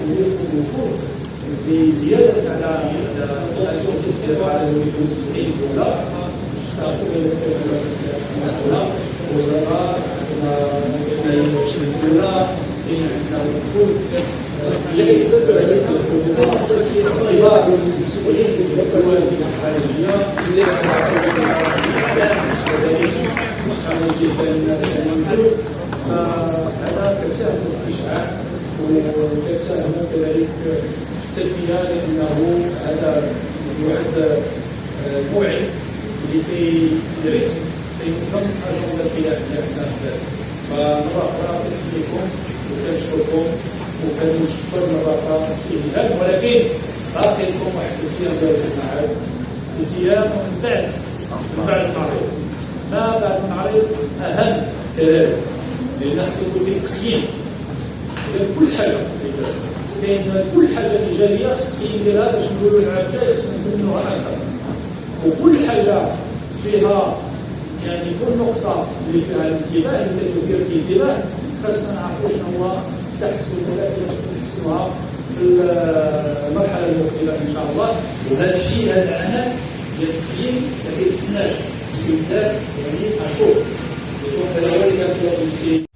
النفوذ بزياده على الاسيون تسير على المسلمين الاولى استعرفوا هنا وزراء الاولى عندنا النفوذ لا يتسبب عليه الطيبات والوالدين الخارجيه فهذا كساهم في الاشعاع وكساهم كذلك في التنميه لانه هذا واحد موعد اللي كينظم اجنده الخلافيه عندنا كذلك. فمره اخرى كنحييكم وكنشكركم وكنشكر مره اخرى الاستهلال، ولكن باقي لكم واحد الصيام ديال المعاد 3 ايام من بعد المعرض. ما بعد المعرض اهم كذلك لان خصو يكون فيه تقييم كل حاجه كاين كل حاجه ايجابيه خص يديرها باش نقولوا العام الجاي خصنا نتمنوها اكثر، وكل حاجه فيها يعني كل نقطه اللي فيها الانتباه اللي تثير الانتباه خصنا نعرفوا شنو هو تحسن ولكن نحسنوها في المرحله المقبله ان شاء الله. وهذا الشيء هذا العمل ديال التقييم ما كيتسناش استبدال يعني اشهر يكون هذا هو اللي كنطلب من الشيء.